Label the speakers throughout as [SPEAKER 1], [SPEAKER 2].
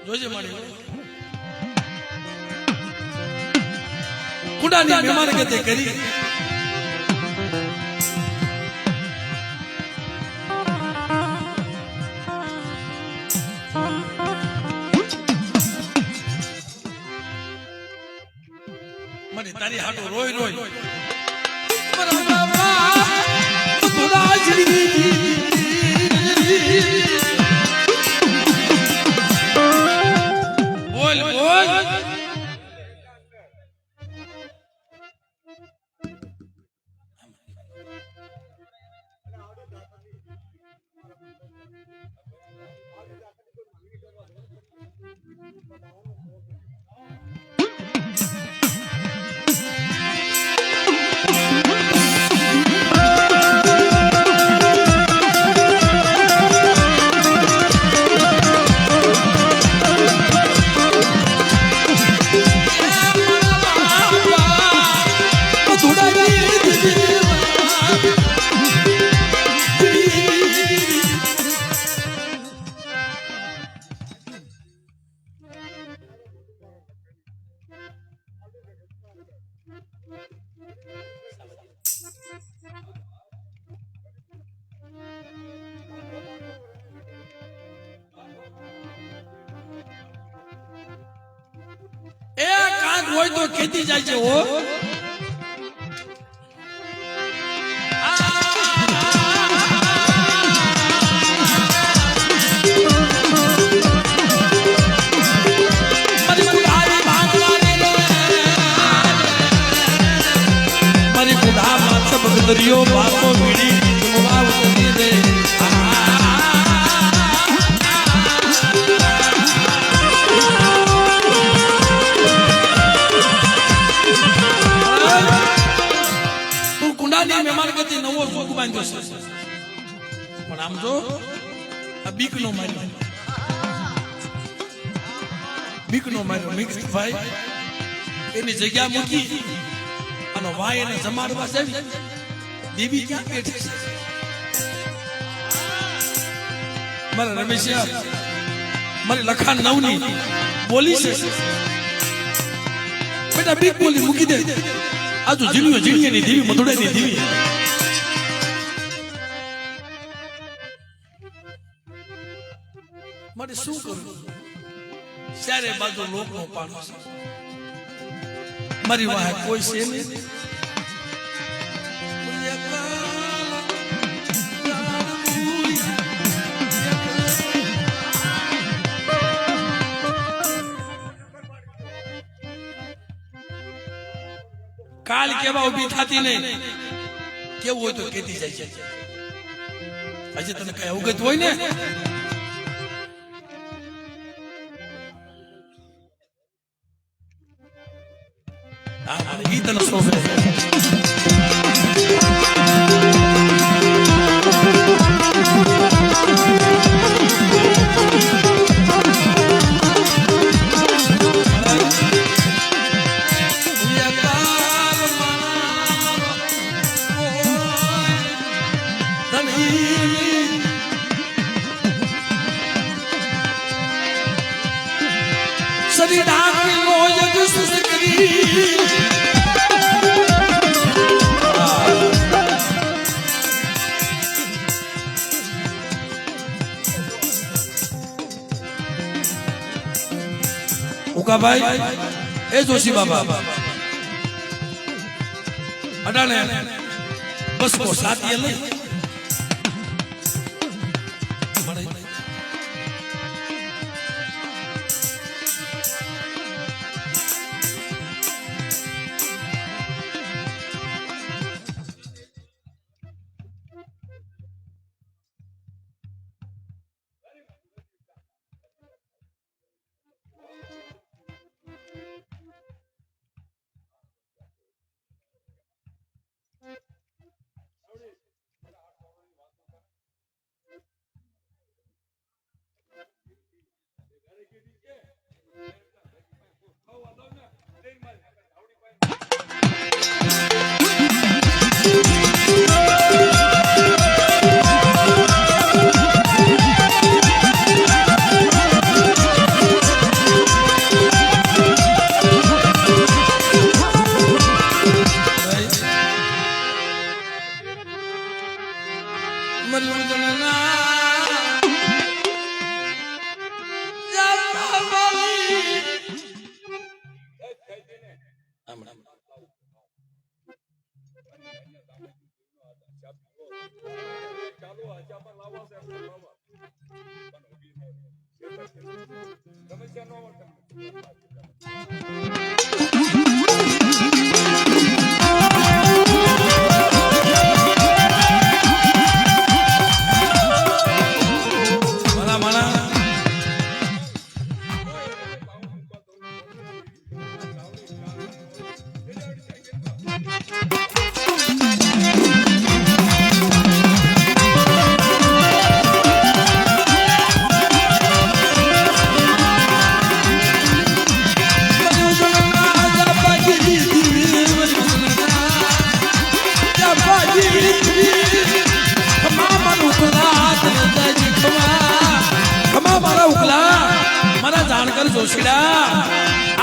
[SPEAKER 1] જોજે મારી કુડાની મહેમાન ગતિ કરી મને તારી હાટો રોય રોય હોય તો ખેતી જાય છે હો દરિયો બાપો વીડી વાવ કરી દે તું કુંડાની મહેમાન ગતિ નવો શોખ બાંધ્યો છે પણ આમ જો આ બીક નો માર્યો મિક્સ ભાઈ એની જગ્યા મૂકી અને વાય એને જમાડવા આવી દેવી ક્યાં બેઠી છે મારા રમેશ મારી લખાણ નવની બોલી છે બેટા બીક બોલી મૂકી દે આજુ ઝીણીઓ ની દેવી મધુડા ની દેવી મારે શું કરું ચારે બાજુ લોકનો પાડો મારી વાહ કોઈ છે નહીં કાલ કેવા ઉભી થતી નહીં કેવું હોય તો કેતી જાય છે હજી તને કઈ અવગત હોય ને ગીત નો શોભે સરી ડાકી લો યગ સુસકરી ઉકા ભાઈ એ જોશી બાબા અડાને બસ કો સાથી લઈ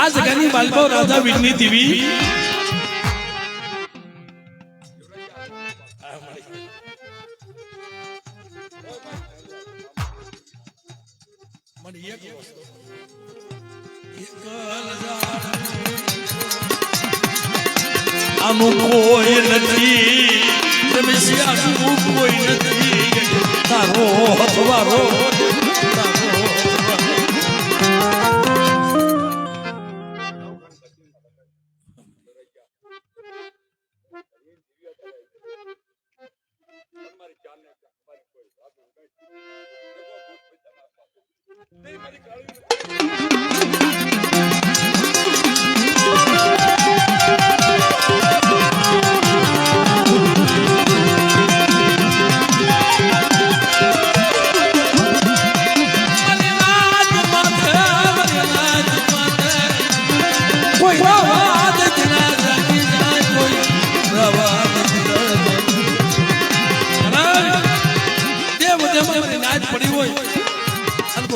[SPEAKER 1] आज गनी बालभाऊ राजा विघ्नी देवी આનું કોઈ નથી આનું કોઈ નથી તારો હથવારો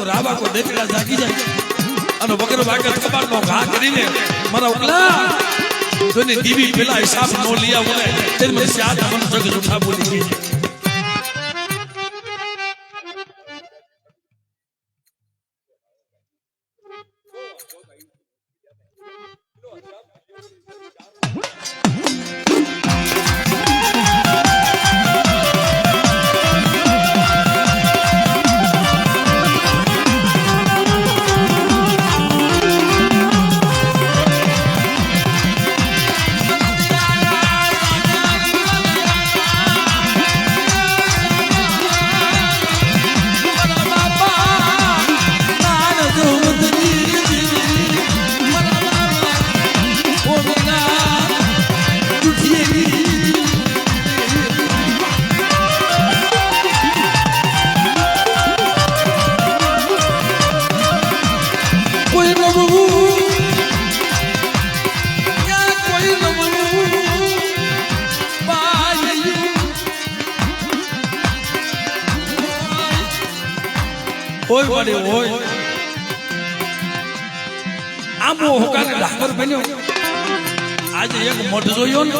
[SPEAKER 1] રાવા કો દેખડા જાગી જાય અને વગર વાગર કબાટનો ઘા કરીને મારા ઉકલા તને દીવી પેલા હિસાબ નો લિયા બોલે તે મને સાત મન જગ જૂઠા બોલી ગઈ હોય વડે હોય આમ હોકાને ડાકર બન્યો આજે એક મઠ જોયો ને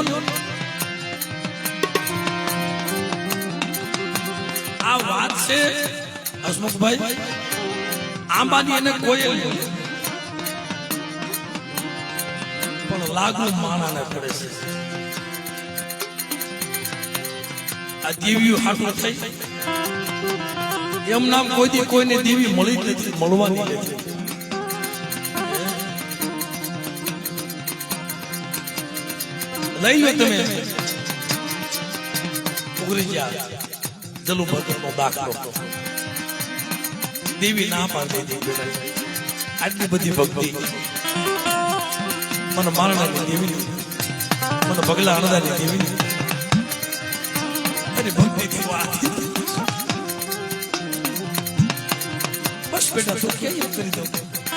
[SPEAKER 1] આ વાત છે હસમુખભાઈ આંબાની એને કોઈ પણ લાગુ માણાને પડે છે આ દેવીઓ હાટું થઈ એમ નામ કોઈ કોઈને દેવી મળી જ નથી મળવાની નથી લઈ લો તમે ઉગરી ગયા જલુ ભગતનો દાખલો દેવી ના પાડી દીધી આટલી બધી ભક્તિ મને મારણાની દેવી મને પગલા અણદાની દેવી અને ભક્તિ થી વાત બસ બેટા તો ક્યાં કરી દઉં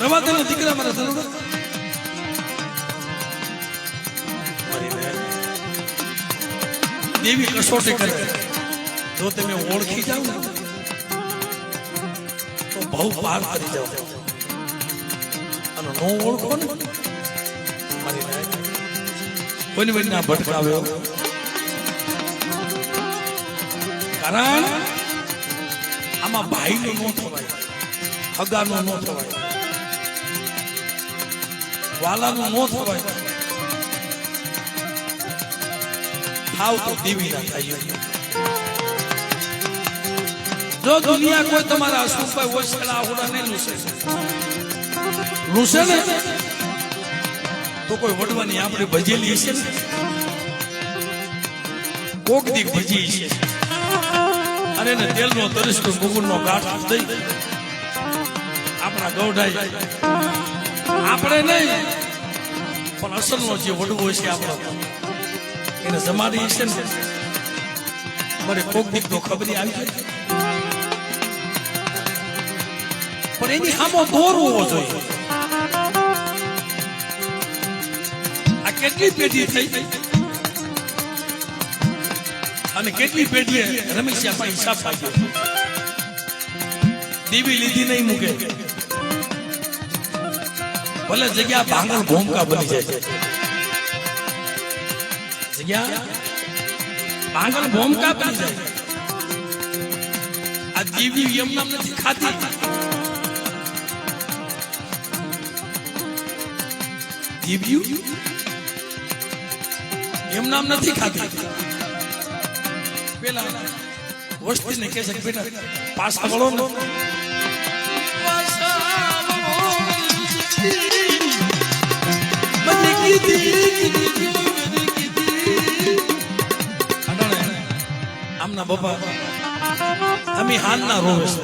[SPEAKER 1] રવા દે દીકરા મારા જરૂર દેવી કસોટી કરે જો તમે ઓળખી જાવ ને તો બહુ પાર કરી જાવ અને નો ઓળખો ને મારી કોની બની ના ભટકાવ્યો કારણ આમાં ભાઈનું નો થવાય હગાનું નો થવાય વાલાનું નો થવાય થાવ તો દેવી ના થાય જો દુનિયા કોઈ તમારા અશુભાઈ ઓછેલા આવડા નહીં લૂસે ને તો કોઈ વડવાની આપણે ભજેલી છે ને કોક દી ભજી છે અરે ને તેલનો તરીસકો ગુગળનો ગાંઠ દઈ આપણા ગૌઢાઈ આપણે નહીં પણ અસલનો જે વડવો છે આપણો એને જમાડી છે ને મારે કોક દી તો ખબરી આવી જાય પણ એની સામો દોરવો જોઈએ આ કેટલી પેઢી થઈ અને કેટલી પેઢીએ રમેશિયા પાસે હિસાબ પાડ્યો દેવી લીધી નહીં મૂકે ભલે જગ્યા ભાંગણ ભૂમકા બની જાય જગ્યા ભાંગણ ભૂમકા બની જાય આ દેવી એમનામ નથી ખાતી દેવી એમનામ નથી ખાતી પેલા વસ્તીને કહે છે બેટા પાછા વળો ને આમના બાપા અમે હાલના રોવે છે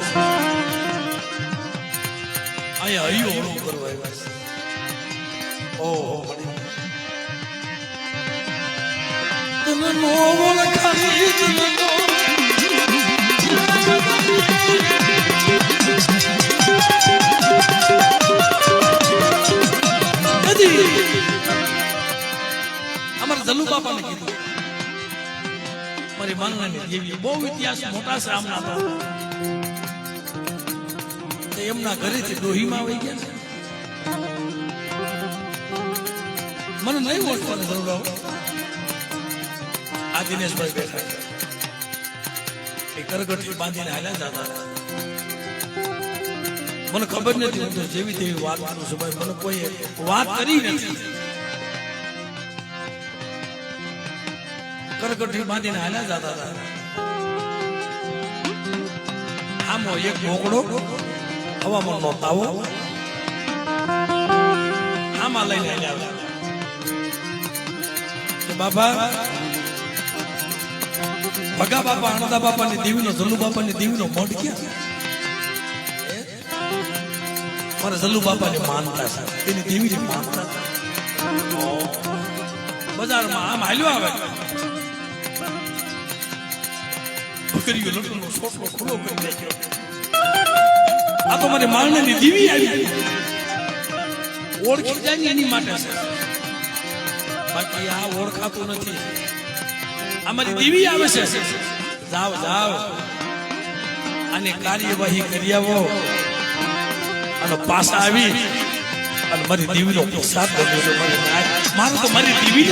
[SPEAKER 1] અહીંયા હૈયો ઓળો કરવા આવ્યા છે ઓહો તને નો ઓળખાય તને નો અમારા જલ્લુ બાપાને કીધું મારી માંગણાની દેવી બહુ ઇતિહાસ મોટા છે આમના તો એમના ઘરેથી ડોહીમાં આવી ગયા છે મને નહીં ઓળખવાની જરૂર આવે આ દિનેશભાઈ બેઠા એ કરગઠી બાંધીને હાલ્યા જતા મને ખબર નથી હું તો જેવી તેવી વાત કરું છું ભાઈ મને કોઈ વાત કરી નથી કરગઠી બાંધીને હાલ્યા જતા હતા આમો એક ઢોકળો હવામાન નો તાવો આમાં લઈને હાલ્યા બાપા ભગા બાપા અણદા બાપાની દેવીનો જલ્લુ બાપાની દેવીનો મઠ ક્યાં મારા જલ્લુ બાપાની માનતા છે તેની દેવીની માનતા બજારમાં આમ હાલ્યો આવે બકરીઓ લટનો છોટલો ખુલ્લો કરી નાખ્યો આ તો મારી માણની દેવી આવી ઓળખી જાય ને એની માટે છે બાકી આ ઓળખાતું નથી અમારી દેવી આવે છે જાવ જાવ અને કાર્યવાહી કરી આવો અને પાછા આવી અને મારી દેવીનો પ્રસાદ બન્યો છે મારું તો મારી દેવી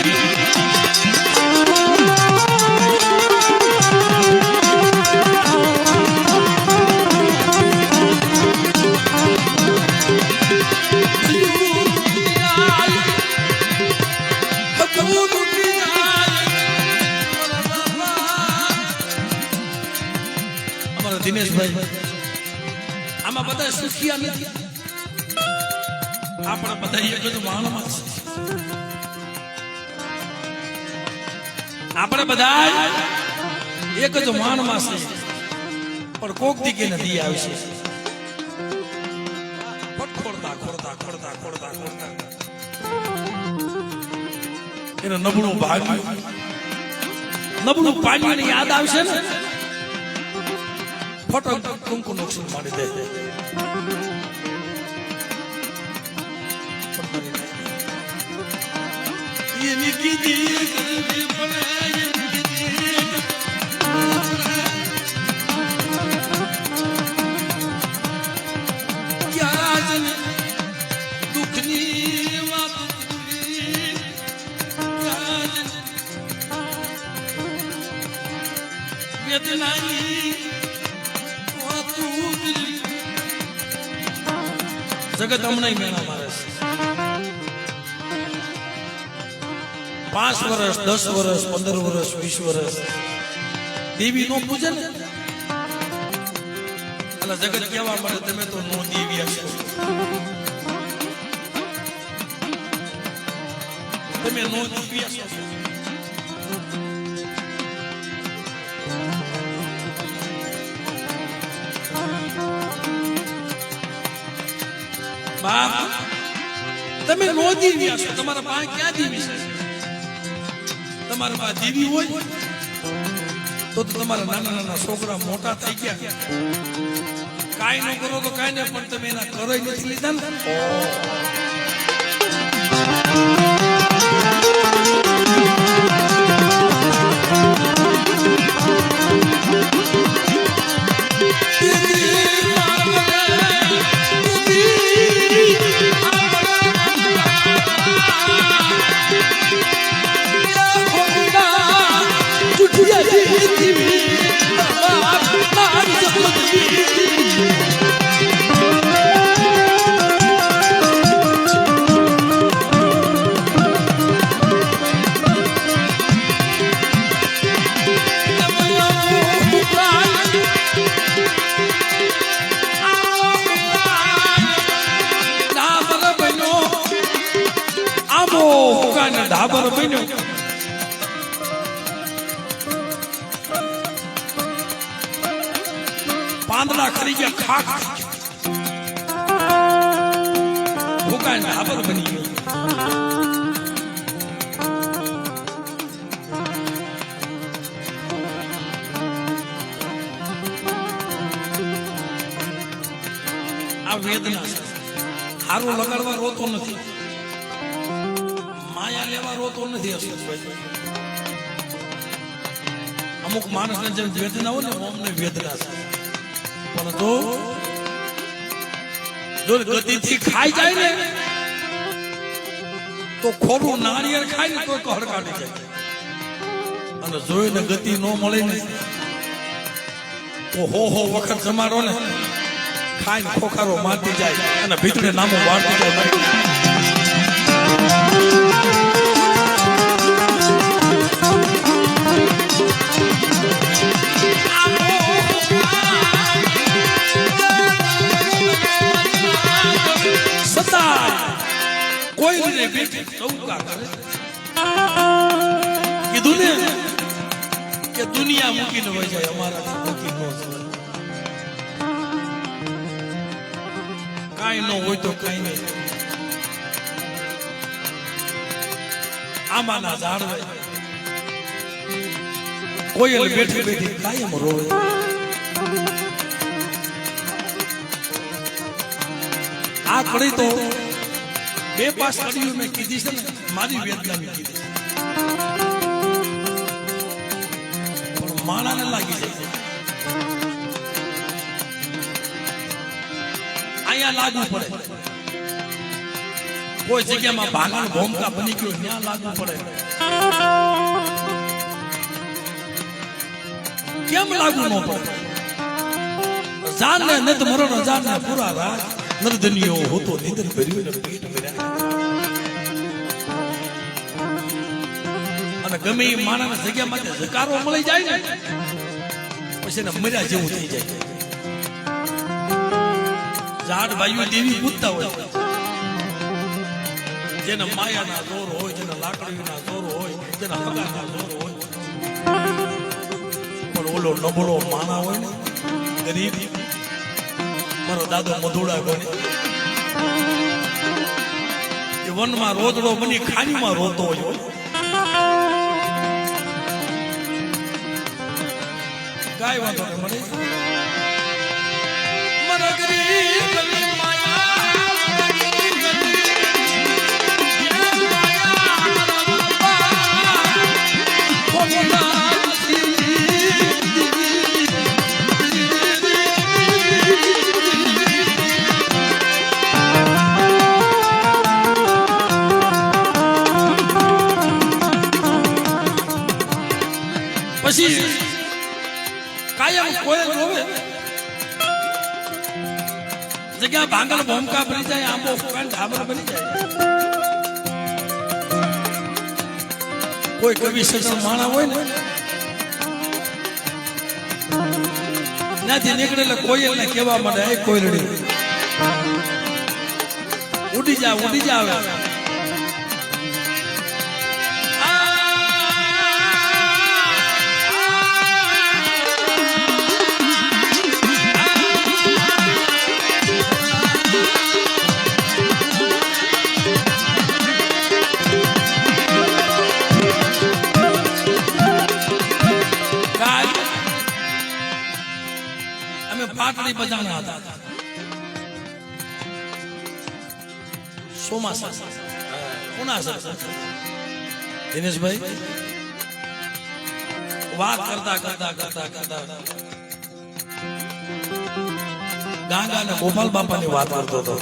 [SPEAKER 1] દિનેશભાઈ આમાં બધા સુખિયા નથી આપણા બધા એક જ માણમાં છે આપણે બધા એક જ માણમાં છે પણ કોક દીકે નથી આવશે ખોડતા ખોડતા ખોડતા ખોડતા ખોડતા એને નબળું ભાગ્યું નબળું પાડ્યું યાદ આવશે ને ફોટો કુંકુ નુકસાન મારી દે એની કીધી દુઃખની વાત વેદનાની જગત હમણાં મેળા મારે છે 5 વર્ષ 10 વર્ષ 15 વર્ષ 20 વર્ષ દેવી નો પૂજન એટલે જગત કેવા મળે તમે તો નો દેવી હશો તમે નો દેવી હશો બાપ તમે નો દેવી હશો તમારા પાસે ક્યાં દેવી છે તમારા પાસે દેવી હોય તો તમારા નાના નાના છોકરા મોટા થઈ ગયા કાઈ ન કરો તો કાઈ ને પણ તમે એના કરે નથી લીધા ને ધાબર બન્યો પાંદડા ખરી ગયા ખાક ભૂકાય ધાબર બની ગયો આ વેદના છે હારું લગાડવા રોતો નથી માયા લેવા રોતો નથી અમુક માણસને જેમ વેદના હોય ને અમને વેદના છે પણ જો ગતિથી ખાઈ જાય ને તો ખોરું નાળિયેર ખાય ને તો હડકાડી જાય અને જોઈને ગતિ ન મળે ને તો હો વખત જમાડો ને ખાઈને ખોખારો મારતી જાય અને ભીતરે નામો વાળતી જાય કોઈ ને બેઠી ચૌકા કરે કીધું ને કે દુનિયા મૂકીને વહી જાય અમારા મૂકી ન કાઈ ન હોય તો કઈ નહીં આંબાના ઝાડ હોય કોયલ બેઠી બેઠી કાયમ રોવે આ કડી તો 2-5 કડીઓ મેં કીધી છે ને મારી વેદના મેં કીધી પણ માણાને લાગી જાય અહીંયા લાગુ પડે કોઈ જગ્યામાં ભાંગણ ભોમકા બની ગયો ત્યાં લાગુ પડે કેમ લાગુ ન પડે જાન ને નત મરણ જાન ને પૂરા રાજ નરધનિયો હોતો નિંદર ભર્યું ને પેટ ભર્યા અને ગમે એ માણસના જગ્યા માટે જકારો મળી જાય ને પછી એને મર્યા જેવું થઈ જાય ઝાડ ભાઈઓ દેવી પૂજતા હોય જેના માયાના જોર હોય જેના લાકડીના જોર હોય જેના હગાના જોર હોય પણ ઓલો નબળો માણા હોય ને ગરીબ મારો દાદો મધુડા ગણે એ વનમાં રોદડો બની ખાનીમાં રોતો હોય ગાય વાંધો મળે પછી કાયમ કોયલ રોવે જગ્યા ભાંગલ ભોમકા બની જાય આંબો ફૂકાન ઢાબર બની જાય કોઈ કવિ સજ્જન માણા હોય ને ત્યાંથી નીકળેલા કોયલ ને કેવા માટે એ કોયલડી ઉડી જા આવે પાટડી બજાના હતા સોમાસા પુનાસા દિનેશભાઈ વાત કરતા ગાંગા ને ગોપાલ બાપાની વાત કરતો હતો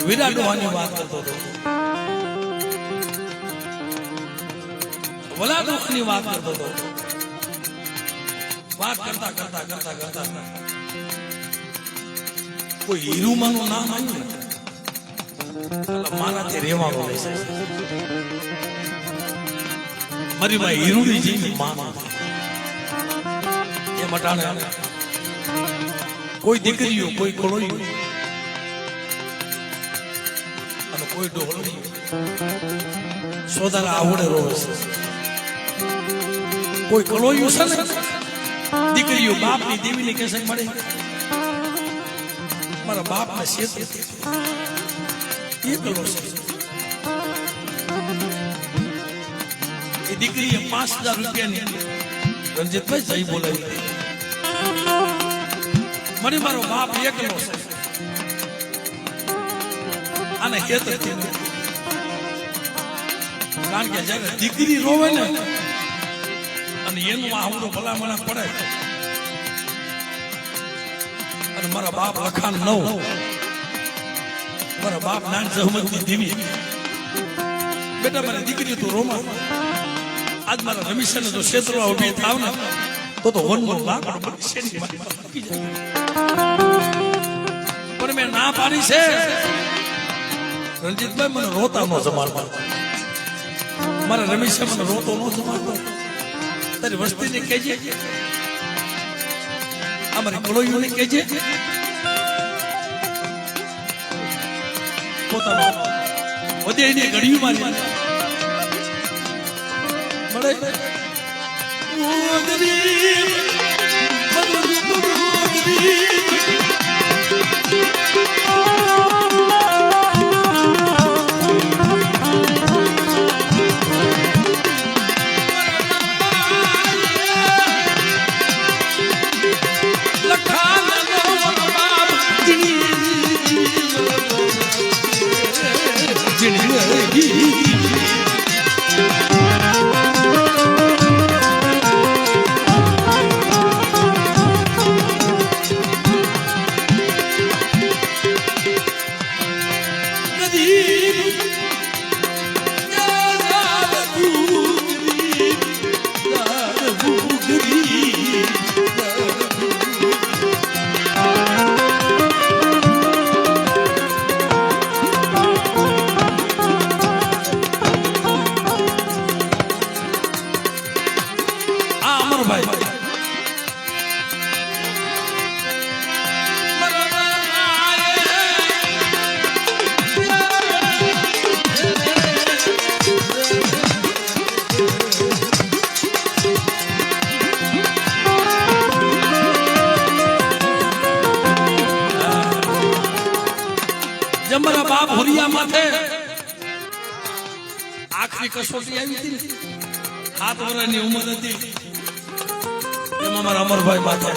[SPEAKER 1] વીરા ડોહાની વાત કરતો હતો વલા દુઃખની વાત કરતો હતો વાત કરતા કોઈ હીરુમાનું નામ આવ્યું ને મારાથી રેવાનું રહેશે મારી માં હીરુડી જેવી માં એ મટાણે કોઈ દીકરીઓ કોઈ કળોયું અને કોઈ ડોહળીઓ સોદારા આવડે રોવે છે કોઈ કળોયું છે ને દીકરીઓ બાપની દેવીની કેસક મળે મારા બાપના શેત એ પેલો છે એ દીકરીએ 5,000 રૂપિયાની રંજીતભાઈ જઈ બોલાવી મને મારો બાપ એકલો છે આને હેત કારણ કે જયારે દીકરી રોવે ને અને એનું આવડો ભલામણા પડે અને મારા બાપ લખાણ 9 મારા બાપ નાન જહમતની દેવી બેટા મારી દીકરી તું રોમા આજ મારા રમેશને જો ક્ષેત્રમાં ઉભી થાવ ને તો વનનો લાકડો બની શેરી પણ મેં ના પાડી છે રણજીતભાઈ મને રોતા નો જમાડતો મારા રમેશે મને રોતો નો જમાડતો તારી વસ્તીને કહેજે અમારી કલોઈઓને કહેજે પોતાનો વધેની ઘડીઓ મારી મળે મારા બાપ હોરિયા માથે આખરી કસોટી આવી હતી 7 વર્ષની ઉંમર હતી એમાં મારા અમરભાઈ માથા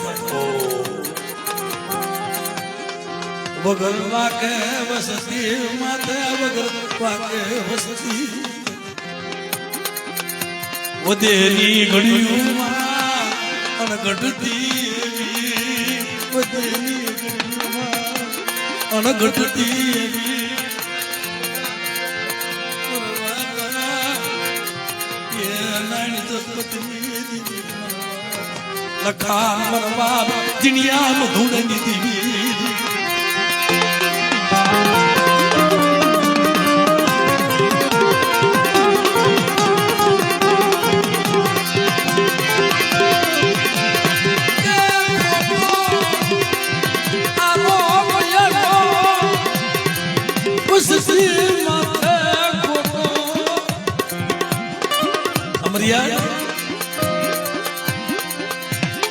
[SPEAKER 1] વગર વાકે વસતી માથે વગર વાકે વસતી વધેની ઘડીઓમાં અનઘટતી વધેની ઘડીઓમાં અનઘટતી લખાન મરવા દુનિયામાં ધૂળની દીવી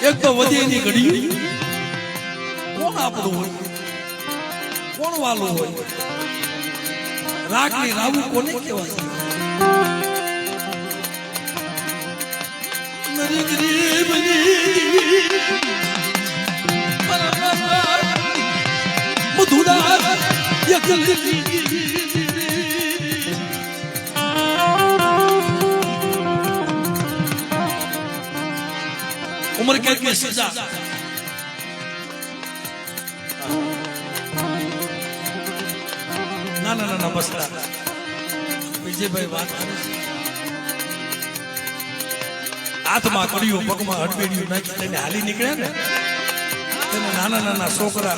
[SPEAKER 1] એક તો વધેની ઘડી કોણ આપણું હોય કોણ વાલું હોય રાગની રાવું કોને કહેવાય उम्र कैद की सजा ना ना ना ना बस विजय भाई बात हाथમાં કર્યું પગમાં હડબેડિયું નાખી તેને હાલી નીકળ્યા ને તેને નાના નાના છોકરા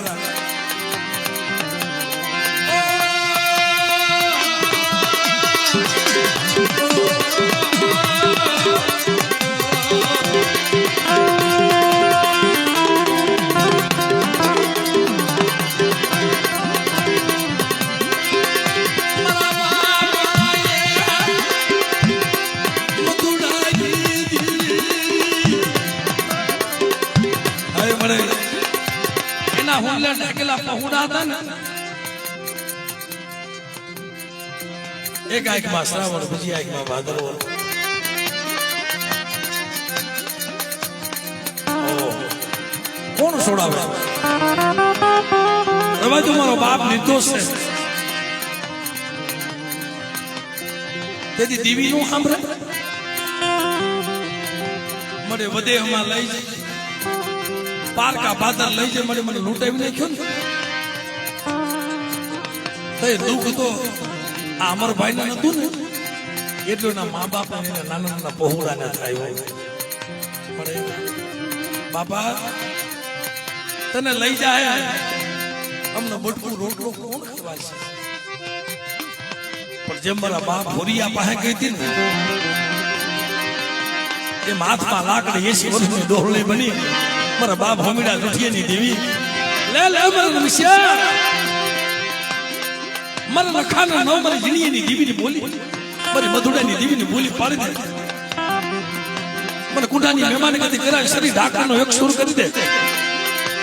[SPEAKER 1] एक आयक में श्रावण बीजी आयक में भादरવો કોણ છોડાવે હવે તમારો બાપ નિર્દોષ છે તેથી દીવી નું સાંભળે મને વધેમાં લઈ જાય પારકા બાદર લઈ જાય મને લૂંટાવી નાખ્યો ને દુઃખ તો આ અમરભાઈ ને નતું ને એટલું ના મા બાપ નાના નાના પહોળા ને થાય પણ બાપા તને લઈ જાય અમને બટકું રોટલો કોણ ખવાય છે પણ જેમ મારા બાપ ભોરિયા પાસે ગઈ હતી ને એ હાથમાં લાકડી 80 વર્ષની ડોહળી બની મારા બાપ હમીડા જુઠિયાની દેવી લે લે મારા મિશ્યા મારા લખાના નો મારી જીણીની દીવીની બોલી મારી મધુડાની દીવીની બોલી પાડી દે મને કુંડાની મહેમાની ગતિ કરાવી શરીર ઢાકાનો એક સુર કરી દે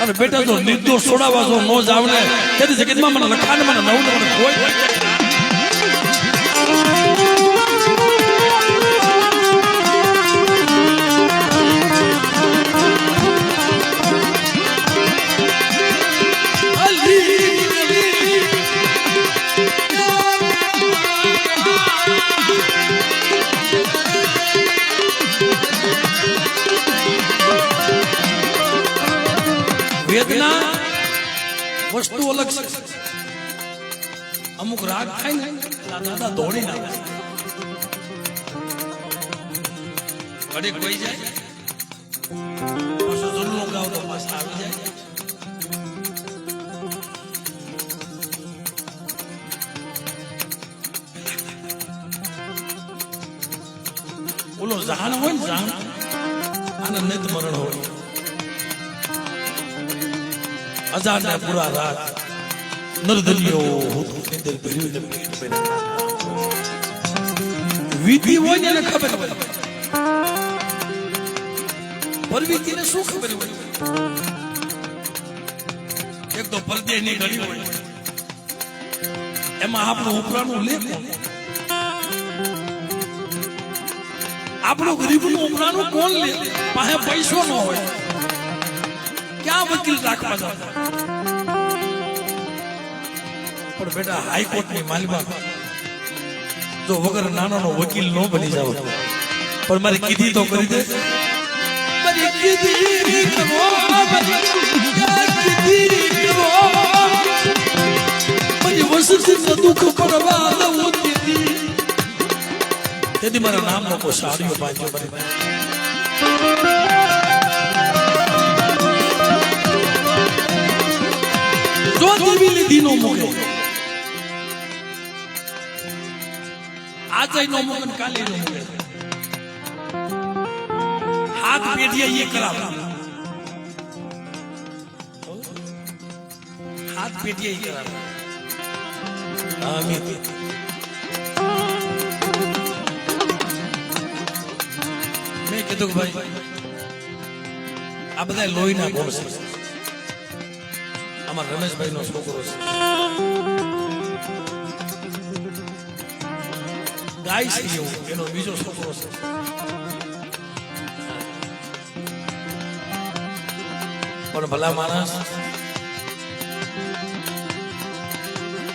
[SPEAKER 1] અને બેટા જો નિર્દોષ છોડાવા જો નો જાવને તેથી જગતમાં મને લખાને મને નવું મને કોઈ વેદના વસ્તુ અલગ છે અમુક રાગ થાય ને દાદા દોડી નાખે ઘડીક વહી જાય પાછું જુલ્લું ગાવ તો પાછા આવી જાય ઓલો જાણ હોય ને જાણ આને નિત મરણ હોય અજાન ને પૂરા રાત નરદલિયો હોતું કેન્દ્ર ભર્યું ને પેટ પર વિધિ હોય ને ખબર હોય પરવીતીને શું ખબર હોય એક તો પરદેશની ઘડી હોય એમાં આપણું ઉપરાનું લેખ આપણું ગરીબનું ઉમરાનું કોણ લે? પાસે પૈસો ન હોય, ક્યાં વકીલ રાખવા જતા? પણ બેટા હાઈકોર્ટની માલમાં જો વગર નાનાનો વકીલ ન બની જાવ, પણ મારી કીધી તો કરી દે. મારી કીધી કરો, મારી કીધી કરો, મારી વસતી દુઃખ પડવા દઉં દીધી. તેથી મારા નામનો કોઈ સાડીઓ બાંધ્યો મારી. જો દેવી લીધી નો મોગે, આજે નો મોગે, કાલે નો મોગે. હાથ પેઢીએ એ કરાવ, હાથ પેઢીએ એ કરાવ. મેં કીધું કે ભાઈ આ બધા લોહીના ગુણ છે. અમારા રમેશભાઈ નો છોકરો છે, ગાય છે એવું, એનો બીજો છોકરો છે. પણ ભલા માણસ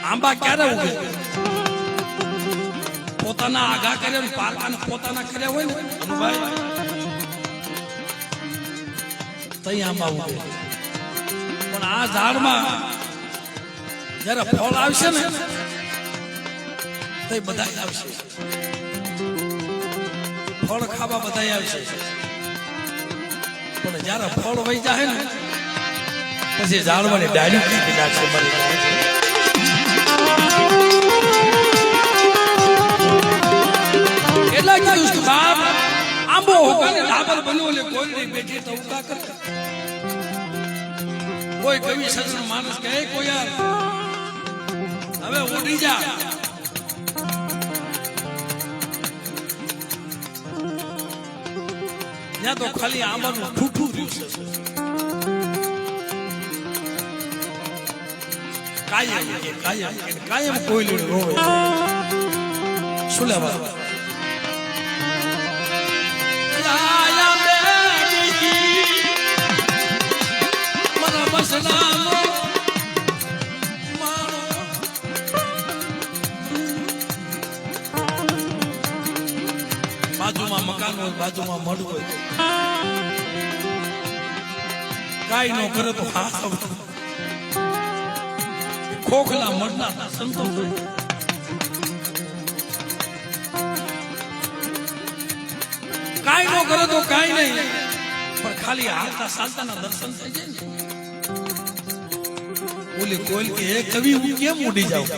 [SPEAKER 1] આંબા ક્યારે ઉગે? પોતાના આગા કર્યા ને પારકાને પોતાના કર્યા હોય ને અનુભાઈ, તઈ આંબા ઉગે. પણ આ ઝાડમાં જયારે ફળ આવશે ને તો બધા આવશે, ફળ ખાવા બધા આવશે. પણ જયારે ફળ વહી જાય ને પછી ઝાડવાની ડાળી કાપી નાખશે. એટલે કહ્યું કે બાપ આંબો હોકાને ડાબર બન્યો એટલે કોઈ નહીં બેઠી તો ઉકા કરતા. કોઈ કવિ સજ્જન માણસ કહે કોઈ યાર હવે ઉડી જા, ત્યાં તો ખાલી આંબાનું ઠૂઠું રહ્યું છે. કાયમ કોઈ લીડ રોવે. શું લેવા બાજુમાં મકાન હોય, બાજુમાં મઢ હોય, કાઈ નો કરે તો ખોખલા મઢના સંતો કાઈ નો કરે તો કાઈ નહીં, પણ ખાલી હાલતા ચાલતાના દર્શન થઈ જાય ને. ઓલી કોઈલ કે હે કવિ હું કેમ ઉડી જાઉં?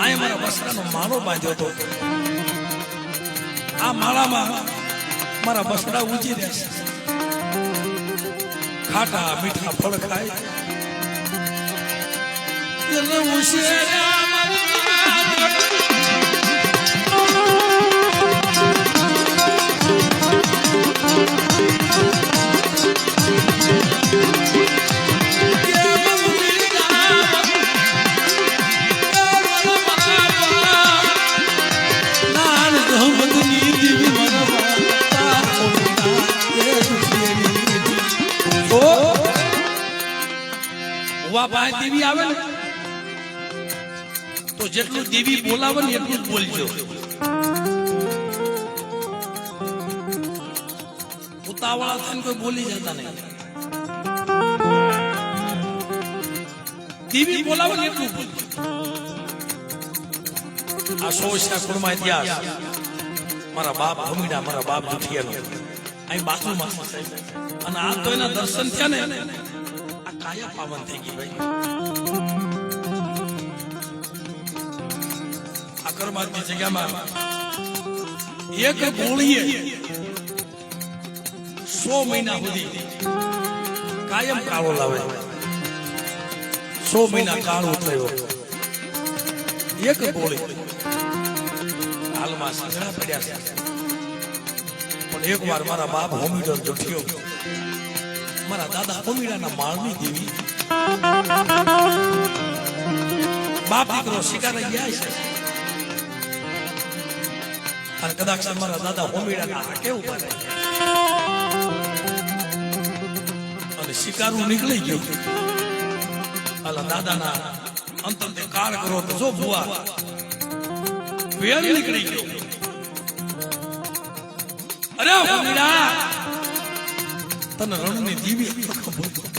[SPEAKER 1] આ મારા બસરાનો માળો બાંધ્યો હતો, આ માળામાં મારા બસડા ઊંચી રહેશે, ખાટા મીઠા ફળ ખાય. દેવી આવે ને તો જેટલું દેવી બોલાવે ને એટલું જ બોલજો. ઉતાવળા થઈને કોઈ બોલી જતા નહીં. દેવી બોલાવે ને એટલું બોલજો. આ સોશિયા કુળમાં ઇતિહાસ મારા બાપ ભૂમિડા, મારા બાપ દુખિયાનો અહીં બાજુમાં, અને આ તો એના દર્શન થયા ને આ કાયા પાવન થઈ ગઈ ભાઈ. અકરમાતની જગ્યામાં એક ગોળીએ 100 મહિના સુધી કાયમ કાળો લાવે. 100 મહિના કાળો થયો એક ગોળી. હાલમાં સંઘળા પડ્યા છે, પણ એક વાર મારા બાપ હોમીડર જુઠ્યો, મારા દાદા હોમીડાના માળની દેવી બાપ દીકરો શિકારે ગયા છે. અને કદાચ મારા દાદા હોમીડાના હાકે ઉભા રહે અને શિકારું નીકળી ગયું. આલા દાદાના અંતરથી કાર કરો તો જો બુઆ વેલ નીકળી ગયો. અરે હોમીડા તને રણની દીવી ખબર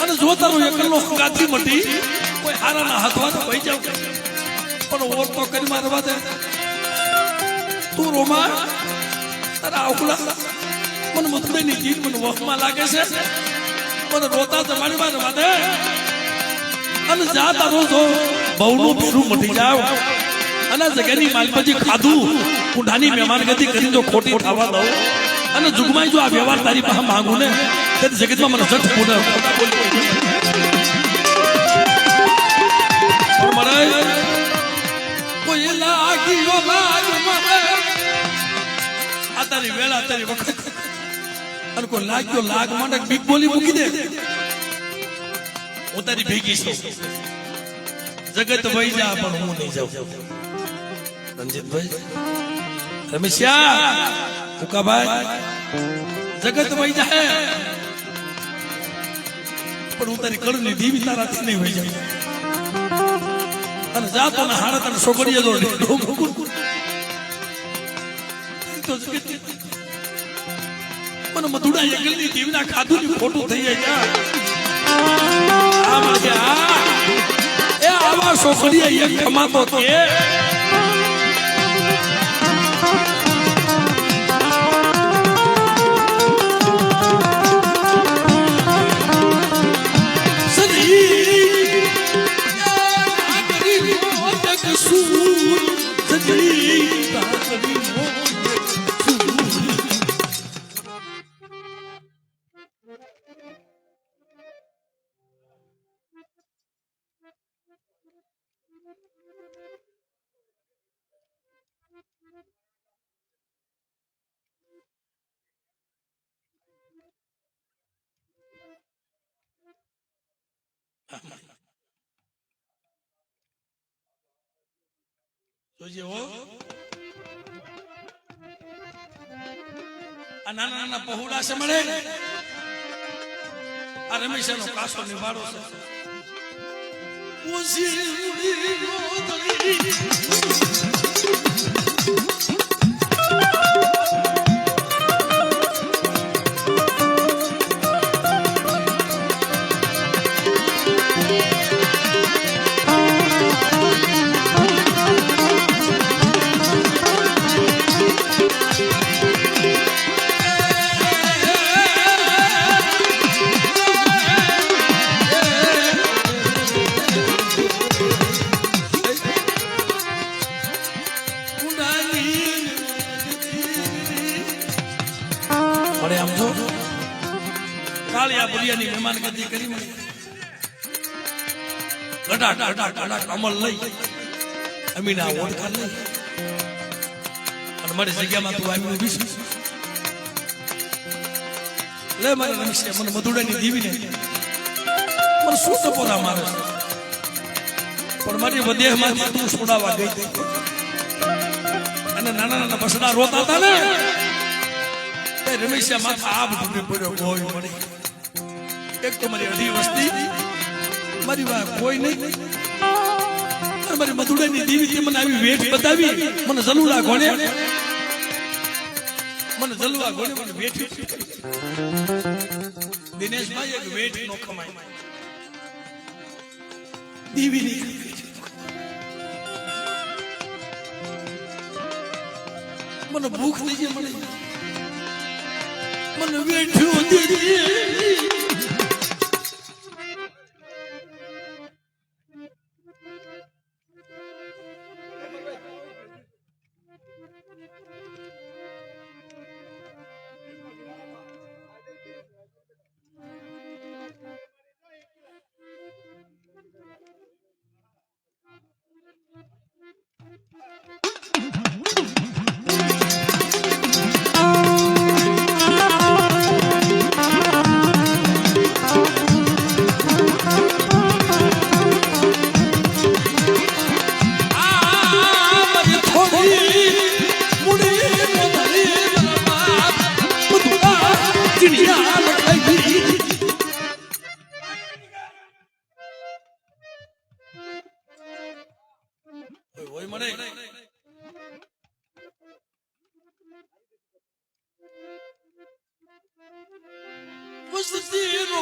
[SPEAKER 1] અને જો તારો એકલો ગાતી મટી કોઈ હારાના હાથમાં પડી જાવ પણ ઓર તો કરી મારવા દે તું રોમા તારા આખલા મને મતલબની જીત મને વખમાં લાગે છે મને રોતા તમારી મારવા દે અને જા તારો જો બહુનું પીરું મટી જાવ અને જગ્યાની માલપજી ખાધું ઊંઢાની મહેમાન ગતિ કરી જો ખોટી થવા દઉં અને જુગમાઈ જો આ વ્યવહાર તારી પાસે માંગુ ને તે જગતમાં મને જટ પૂને કોઈ લાગ્યો લાગ મને આ તારી વેળા તારી વખત અને કોઈ લાગ્યો લાગ મને બીક બોલી મૂકી દે હું તારી ભેગી છું જગત વહી જા પણ હું નહીં જાઉં. રંજીતભાઈ રમેશિયા ઉકાભાઈ જગત વહી જાય પણ હું તારી કળની દીવી તારાથી નહીં વહી જાય અને જાતો ને હાડત અને છોકરીએ જો મને મધુડા એકલની દીવના ખાધું ની ખોટું થઈ જાય એ આવા છોકરીએ એક કમાતો કે જોજે હો આ નાના નાના પહોળા છે મળે આ રમેશનો કાસો નિભાડો છે મહેમાન ગતિ કરી અમલ લઈ અમીના ઓળખા લઈ અને મારી જગ્યામાં તું આવી ઉભી છું લે મારા રમેશ મને મધુડાની દીવીને મને શું ટપોરા મારે પણ મારી વદેહમાંથી તું છોડાવવા ગઈ અને નાના નાના બસડા રોતા હતા ને તે રમેશિયા માથા આબ તૂટી પડ્યો કોઈ મળી એક તો મારી અઢી વસ્તી મારી વાત કોઈ નહીં મારી મધુડાની દીવી મને આવી વેઠ બતાવી મને જલુલા ઘોડે મને વેઠ દિનેશભાઈ એક વેઠ નો કમાય દીવી મને ભૂખ થઈ જાય મને વેઠ્યું દીધી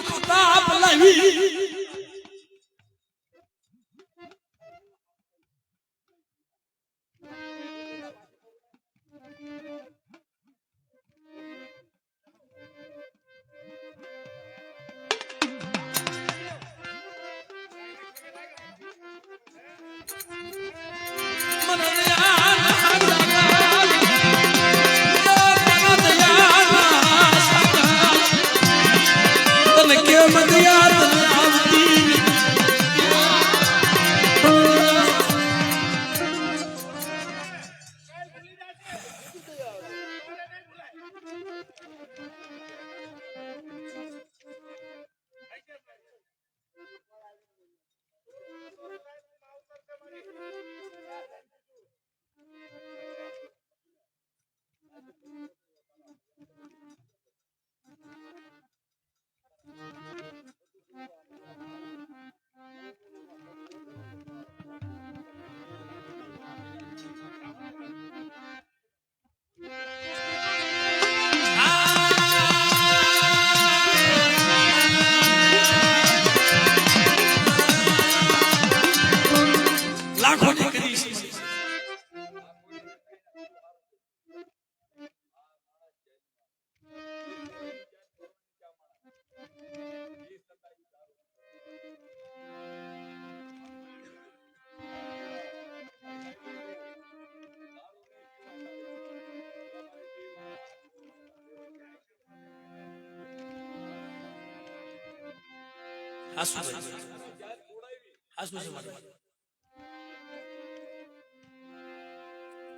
[SPEAKER 1] ખતા પલાવી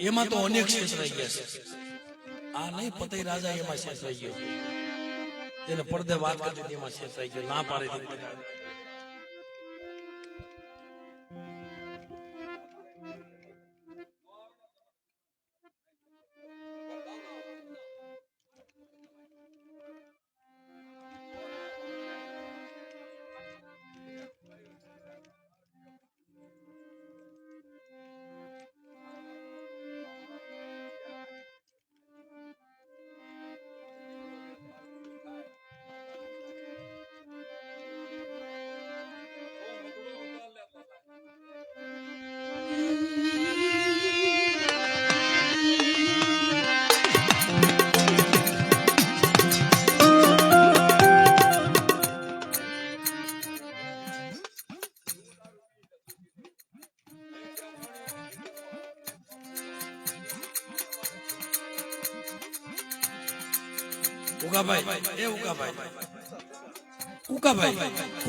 [SPEAKER 1] એમાં તો અનેક શેષ રહી ગયા છે. આ નહીં પતઈ રાજા એમાં શેષ રહી ગયો, જેને પડદે વાત કરી એમાં શેષ રહી ગયો, ના પાડે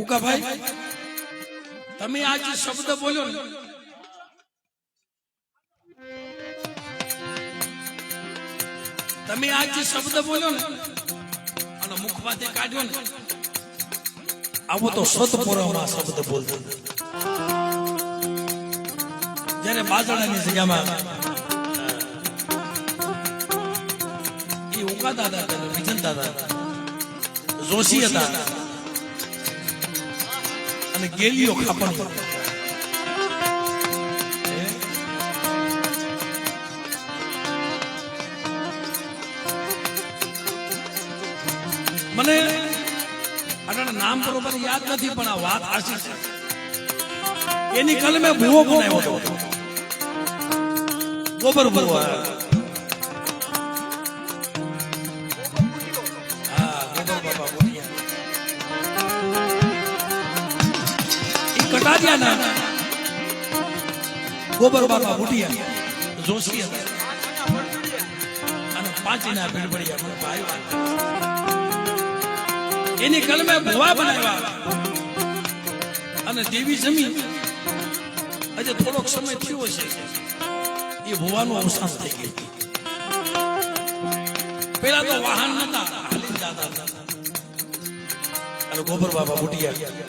[SPEAKER 1] ઉકાભાઈ તમે આ જે શબ્દ બોલ્યો ને, તમે આ જે શબ્દ બોલ્યો ને અને મુખમાંથી કાઢ્યો ને, આવો તો સતપુરામાં શબ્દ બોલતો. જયારે બાજડાની જગ્યામાં એ ઉકા દાદા હતા, વિજન દાદા હતા, જોશી હતા અને ગેલીઓ ખાપણ. મને આના નામ બરોબર યાદ નથી, પણ આ વાત આશી છે. એની કલમે ભૂવો બનાવ્યો હતો, ગોબર ભૂવો. ગોબર બાપા બુટિયા જોશી હતા અને પાંચીના ભીડભડિયા ભાઈ. એની કલમે ભુવા બનાવ્યા અને દેવી જમીન. હજે થોડોક સમય થયો છે, એ ભુવાનું અવસાન થઈ ગયું. પેલા તો વાહન નતા, હાલી જતા હતા. અને ગોબર બાપા બુટિયા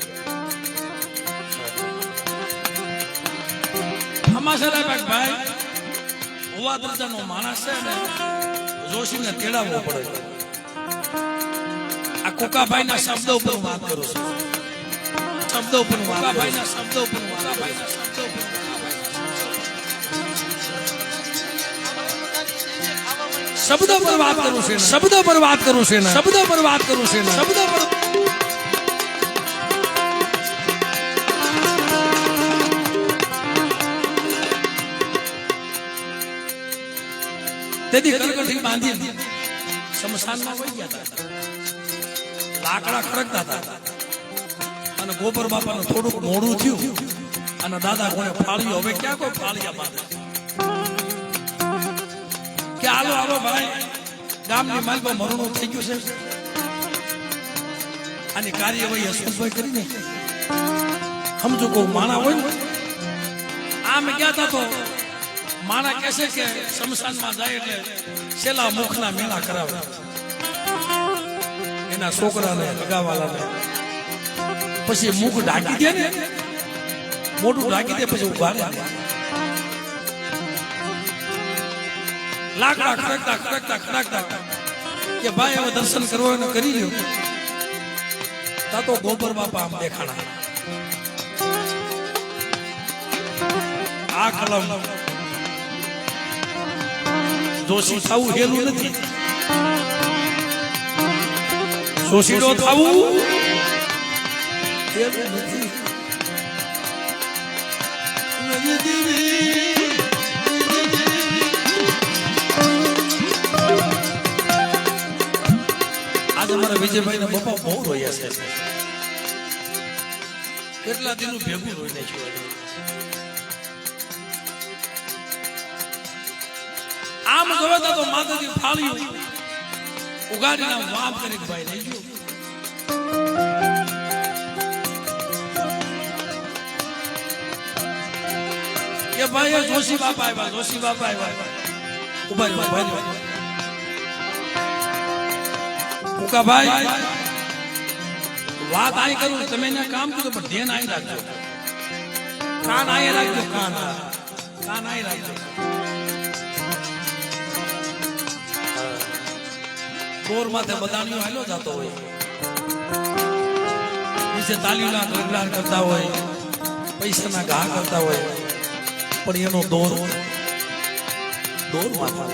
[SPEAKER 1] ભાઈ ભુવા દરજાનો માણસ છે ને, જોશીને તેડાવવો પડે. આ કુકાભાઈ ના શબ્દ ઉપર વાત કરું છું, શબ્દ ઉપર કુકાભાઈ ના શબ્દ ઉપર શબ્દ પર વાત કરું છું, શબ્દ પર વાત કરું છું, શબ્દ પર વાત કરું છું, શબ્દ પર તેથી કરકઠી બાંધી શમશાનમાં વહી ગયા હતા. લાકડા ખડકતા હતા અને ગોબર બાપાનું થોડુંક મોડું થયું અને દાદા કોને ફાળ્યો. હવે ક્યાં કોઈ ફાળિયા બાંધે કે હાલો હાલો ભાઈ ગામની માલમાં મરણું થઈ ગયું છે. આની કાર્યવાહી હસમુખભાઈ કરીને સમજો કોઈ માણા હોય ને આમ ગયા હતા તો માણા કહેશે કે શમશાનમાં જાય એટલે છેલ્લા મુખના મેળા કરાવે એના છોકરાને લગાવાલાને. પછી મુખ ઢાંકી દે ને મોઢું ઢાંકી દે પછી ઉભા રહે. લાકડા ખડકતા ખડકતા ખડકતા કે ભાઈ હવે દર્શન કરવાનું કરી લ્યો. તા તો ગોબર બાપા આમ દેખાણા. આ કલમ જોશી થવું હેલું નથી. જોશીડો થવું હેલું નથી. આજે મારા વિજયભાઈ ના પપ્પા બહુ રોયા છે. કેટલા દિન ભેગું રોઈ નાખ્યું. આમ જોતા તો માતાજી ફાળ્યું ઉગાડીને વાપ કરી ભાઈ લઈ ગયો. કે ભાઈ જોશી બાપા આવ્યા, જોશી બાપા આવ્યા. ઉભા ભાઈ ઉકા ભાઈ વાત આઈ કરું તમે એને કામ કીધું પણ ધ્યાન આઈ રાખજો. કાન આઈ રાખજો. કાન આઈ રાખજો. બોર માથે બદાણીઓ હાલ્યો જતો હોય, નીચે તાલીના ગરગડાટ કરતા હોય, પૈસાના ઘા કરતા હોય, પણ એનો દોર માથા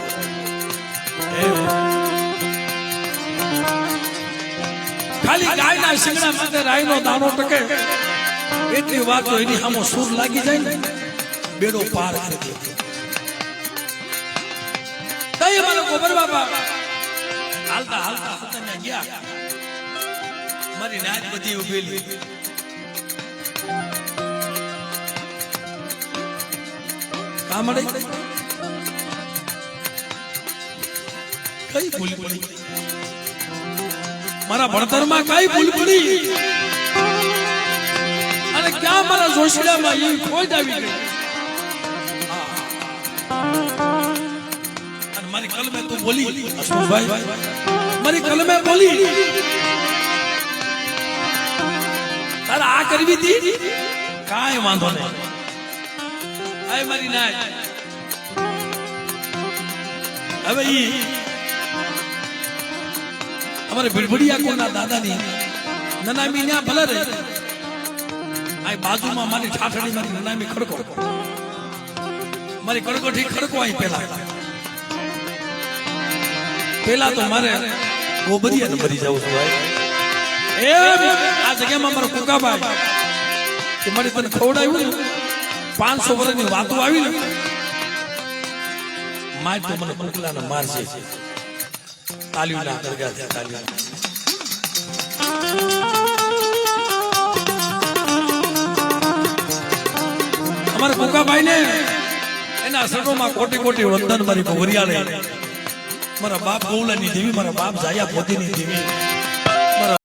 [SPEAKER 1] ખાલી ગાયના શિંગડા માટે રાયનો દાણો ટકે એટલી વાત તો એની સામો સૂર લાગી જાય ને બેડો પાર કરી દે. તઈ મારો ગોબર બાપા હાલતા હાલતા પોતાને ગયા. મારી નાચ બધી ઉભેલી. કા મળે કઈ ભૂલ પડી? મારા ભણતરમાં કઈ ભૂલ પડી? અને ક્યાં મારા જોશીડામાં એ ખોજ આવી ગઈ? અને મારી કલમે તું બોલી હસમુખભાઈ, મારી કલમે બોલી તારા આ કરવી હતી કાંઈ વાંધો નહીં. આય મારી નાય હવે ઈ અમારે ભીડભડિયા કોના દાદાની નનામી ન્યા ભલે રહે. આ બાજુમાં મારી ઠાઠડી મારી નનામી ખડકો, મારી કડકોઠી ખડકો અહીં પેલા તો મારે ગોબરિયાને મરી જવું છું ભાઈ. એ આ જગ્યામાં મારો કુકાભાઈ કે મારી તને ખવડાવ્યું ને 500 વર્ષની વાતો આવી ને માય તો મને કુકલાને મારશે. તાલીના દરગાહથી તાલી અમારા કુકાભાઈ ને એના શરણોમાં કોટી કોટી વંદન. મારી ગોરિયાળે મારા બાપ ગૌલાની દેવી, મારા બાપ જાયા પોતીની દેવી.